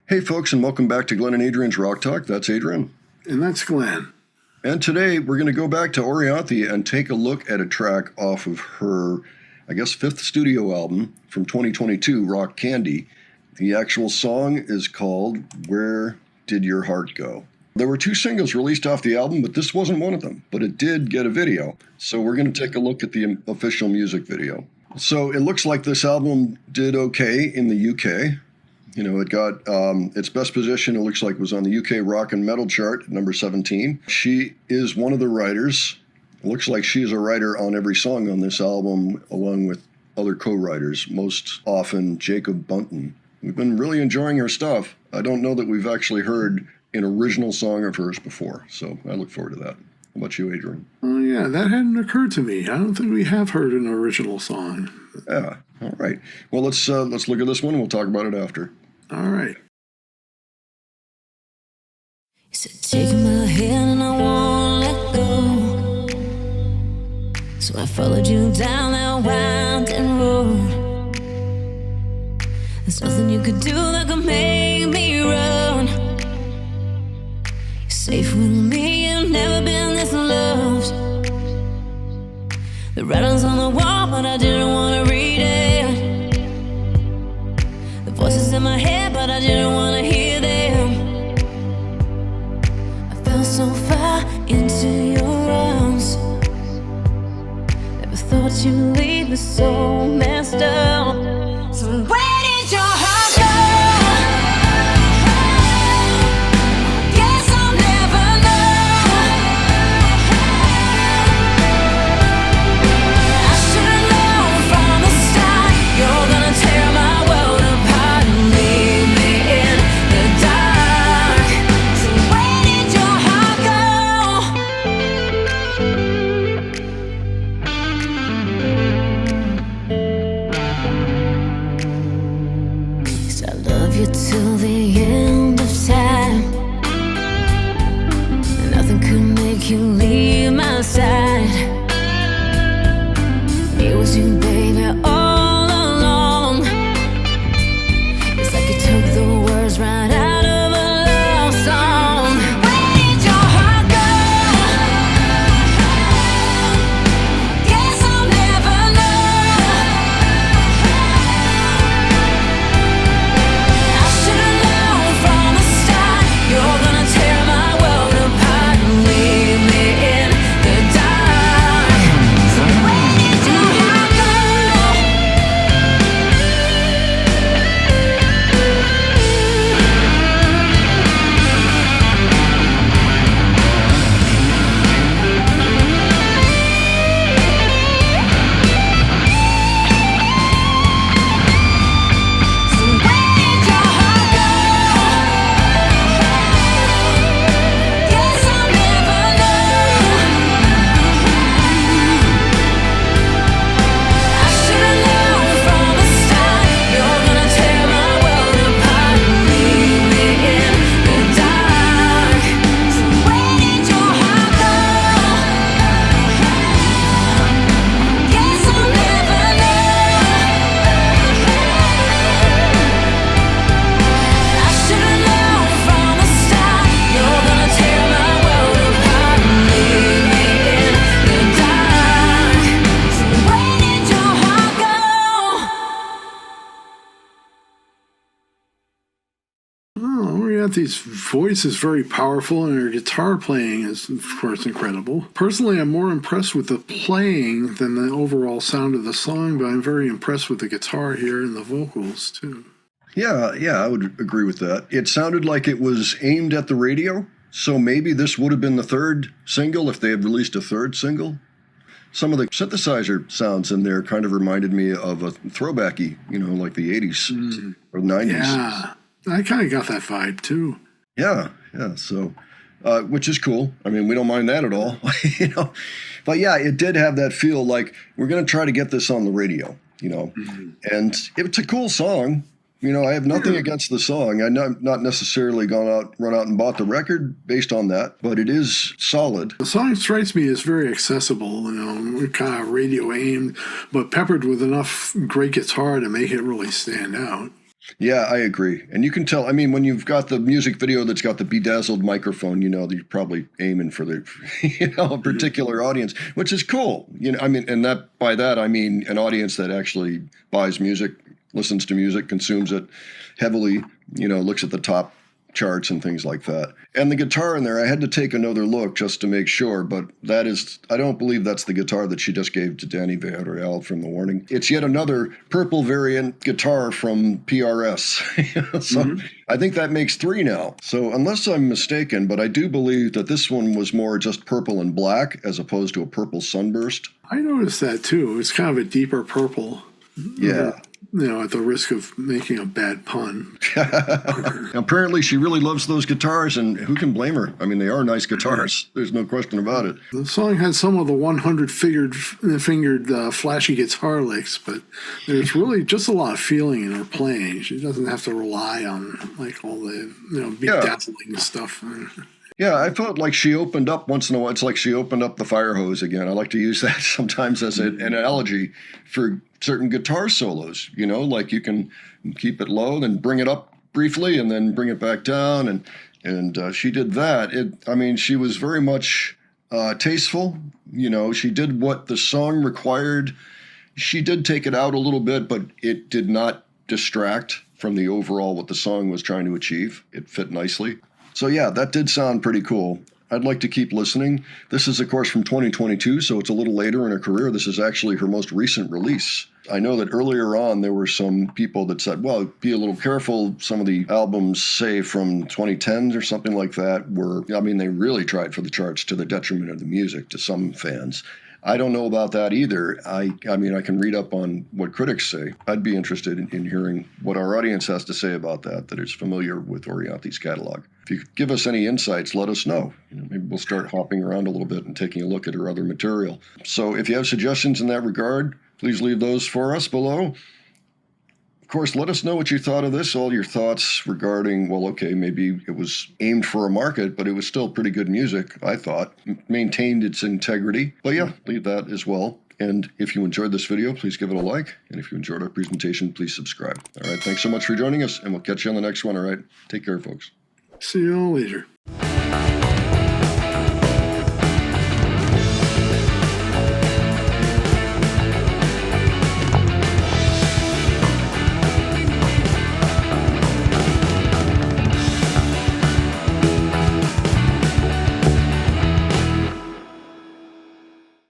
Hey folks, and welcome back to Glenn and Adrian's Rock Talk. That's Adrian. And that's Glenn. And today we're going to go back to Orianthi and take a look at a track off of her, fifth studio album from 2022, Rock Candy. The actual song is called Where Did Your Heart Go? There were two singles released off the album, but this wasn't one of them. But it did get a video. So we're going to take a look at the official music video. So it looks like this album did okay in the UK. You know, it got its best position, it looks like, was on the UK rock and metal chart, number 17. She is one of the writers. It looks like she's a writer on every song on this album, along with other co-writers, most often Jacob Bunton. We've been really enjoying her stuff. I don't know that we've actually heard an original song of hers before, so I look forward to that. How about you, Adrian? Oh, yeah, that hadn't occurred to me. I don't think we have heard an original song. Yeah, all right. Well, let's look at this one, and we'll talk about it after. All right. You said, take my hand and I won't let go. So I followed you down that winding road. There's nothing you could do that could make me run. You're safe with me, you've never been this loved. The writing's on the wall, but I didn't want to read it. The voices in my head, but I didn't want to hear them. I fell so far into your arms. Never thought you'd leave me so messed up. So where did your heart go? Guess I'll never know. I should've known from the start you're gonna tear my world apart and leave me in the dark. So where did your heart go? 'Cause I love you till the end of time, and nothing could make you leave my side. It was you, baby, all along. It's like you took the words right out of a love song. Where did your heart go? Guess I'll never know. I should've known from the start you're gonna tear my world apart and leave me in the dark. So where did your heart go? So where did your heart go? Guess I'll never know. I should've known from the start you're gonna tear my world apart and leave me in the dark. So where did your heart go? Guess I'll never know. I should've known from the start you're gonna tear my world apart and leave me in the dark. So where did your heart go? Oh, Orianthi's voice is very powerful, and her guitar playing is, of course, incredible. Personally, I'm more impressed with the playing than the overall sound of the song, but I'm very impressed with the guitar here and the vocals, too. Yeah, I would agree with that. It sounded like it was aimed at the radio, so maybe this would have been the third single if they had released a third single. Some of the synthesizer sounds in there kind of reminded me of a throwbacky, like the 80s or 90s. Yeah, I kind of got that vibe, too. Yeah, so, which is cool. I mean, we don't mind that at all, But yeah, it did have that feel like we're going to try to get this on the radio, And it's a cool song. I have nothing against the song. I'm not necessarily run out and bought the record based on that, but it is solid. The song strikes me as very accessible, kind of radio aimed, but peppered with enough great guitar to make it really stand out. Yeah, I agree. And you can tell, I mean, when you've got the music video that's got the bedazzled microphone, you know, that you're probably aiming for the, a particular audience, which is cool. I mean, and that by that, I mean an audience that actually buys music, listens to music, consumes it heavily, looks at the top charts and things like that. And the guitar in there, I had to take another look just to make sure, but I don't believe that's the guitar that she just gave to Danny Villarreal from The Warning. It's yet another purple variant guitar from PRS. So I think that makes 3 now. So unless I'm mistaken, but I do believe that this one was more just purple and black as opposed to a purple sunburst. I noticed that too. It's kind of a deeper purple. Yeah. At the risk of making a bad pun. Apparently, she really loves those guitars, and who can blame her? I mean, they are nice guitars. There's no question about it. The song had some of the 100-fingered flashy guitar licks, but there's really just a lot of feeling in her playing. She doesn't have to rely on like all the bedazzling stuff. Yeah, I felt like she opened up once in a while. It's like she opened up the fire hose again. I like to use that sometimes as an analogy for certain guitar solos. Like you can keep it low, then bring it up briefly, and then bring it back down. And she did that. She was very much tasteful. She did what the song required. She did take it out a little bit, but it did not distract from the overall what the song was trying to achieve. It fit nicely. So yeah, that did sound pretty cool. I'd like to keep listening. This is, of course, from 2022, so it's a little later in her career. This is actually her most recent release. I know that earlier on there were some people that said, well, be a little careful. Some of the albums, say, from 2010s or something like that, they really tried for the charts to the detriment of the music to some fans. I don't know about that either. I can read up on what critics say. I'd be interested in hearing what our audience has to say about that is familiar with Orianthi's catalog. If you could give us any insights, let us know. Maybe we'll start hopping around a little bit and taking a look at her other material. So if you have suggestions in that regard, please leave those for us below. Of course, let us know what you thought of this, all your thoughts regarding, maybe it was aimed for a market, but it was still pretty good music, I thought. Maintained its integrity. But yeah, leave that as well. And if you enjoyed this video, please give it a like. And if you enjoyed our presentation, please subscribe. All right, thanks so much for joining us, and we'll catch you on the next one. All right, take care, folks. See you all later.